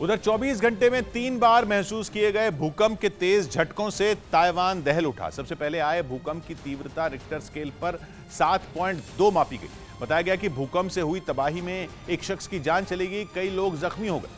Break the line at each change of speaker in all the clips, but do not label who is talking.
उधर 24 घंटे में 3 बार महसूस किए गए भूकंप के तेज झटकों से ताइवान दहल उठा। सबसे पहले आए भूकंप की तीव्रता रिक्टर स्केल पर 7.2 मापी गई। बताया गया कि भूकंप से हुई तबाही में एक शख्स की जान चली गई, कई लोग जख्मी हो गए।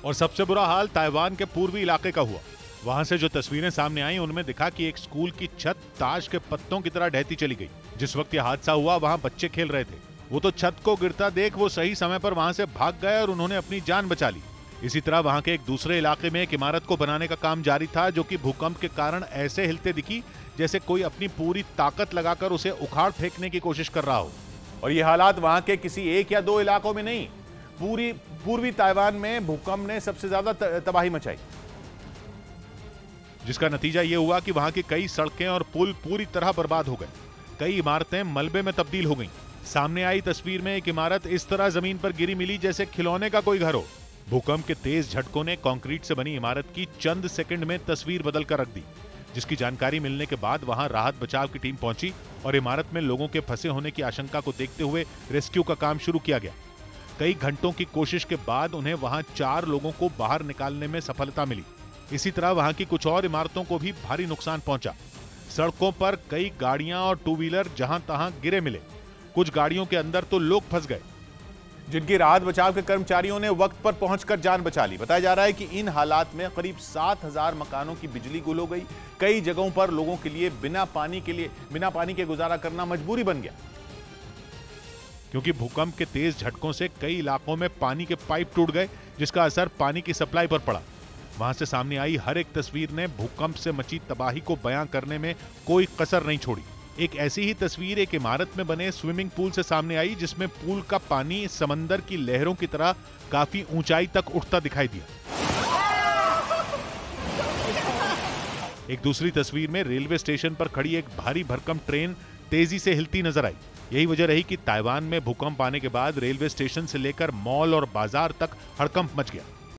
और सबसे बुरा हाल ताइवान के पूर्वी इलाके का हुआ। वहां से जो तस्वीरें सामने आई उनमें दिखा कि एक स्कूल की छत ताश के पत्तों की तरह ढहती चली गई। जिस वक्त यह हादसा हुआ वहां बच्चे खेल रहे थे। वो तो छत को गिरता देख वो सही समय पर वहां से भाग गए और उन्होंने अपनी जान बचा ली। इसी तरह वहां के एक दूसरे इलाके में एक इमारत को बनाने का काम जारी था, जो कि भूकंप के कारण ऐसे हिलते दिखी जैसे कोई अपनी पूरी ताकत लगाकर उसे उखाड़ फेंकने की कोशिश कर रहा हो।
और ये हालात वहां के किसी एक या दो इलाकों में नहीं, पूर्वी ताइवान में भूकंप ने सबसे ज्यादा तबाही मचाई,
जिसका नतीजा ये हुआ कि वहां की कई सड़कें और पुल पूरी तरह बर्बाद हो गए। कई इमारतें मलबे में तब्दील हो गईं। सामने आई तस्वीर में एक इमारत इस तरह जमीन पर गिरी मिली जैसे खिलौने का कोई घर हो। भूकंप के तेज झटकों ने कंक्रीट से बनी इमारत की चंद सेकंड में तस्वीर बदल कर रख दी, जिसकी जानकारी मिलने के बाद वहां राहत बचाव की टीम पहुंची और इमारत में लोगों के फंसे होने की आशंका को देखते हुए रेस्क्यू का काम शुरू किया गया। कई घंटों की कोशिश के बाद उन्हें वहां 4 लोगों को बाहर निकालने में सफलता मिली। इसी तरह वहां की कुछ और इमारतों को भी भारी नुकसान पहुंचा। सड़कों पर कई गाड़ियां और टू व्हीलर जहां तहां गिरे मिले। कुछ गाड़ियों के अंदर तो लोग फंस गए,
जिनकी राहत बचाव के कर्मचारियों ने वक्त पर पहुंचकर जान बचा ली। बताया जा रहा है कि इन हालात में करीब 7,000 मकानों की बिजली गुल हो गई। कई जगहों पर लोगों के लिए बिना पानी के गुजारा करना मजबूरी बन गया,
क्योंकि भूकंप के तेज झटकों से कई इलाकों में पानी के पाइप टूट गए, जिसका असर पानी की सप्लाई पर पड़ा। वहां से सामने आई हर एक तस्वीर ने भूकंप से मची तबाही को बयां करने में कोई कसर नहीं छोड़ी। एक ऐसी ही तस्वीर एक इमारत में बने स्विमिंग पूल से सामने आई, जिसमें पूल का पानी समंदर की लहरों की तरह काफी ऊंचाई तक उठता दिखाई दिया। एक दूसरी तस्वीर में रेलवे स्टेशन पर खड़ी एक भारी भरकम ट्रेन तेजी से हिलती नजर आई। यही वजह रही कि ताइवान में भूकंप आने के बाद रेलवे स्टेशन से लेकर मॉल और बाजार तक हड़कंप मच गया।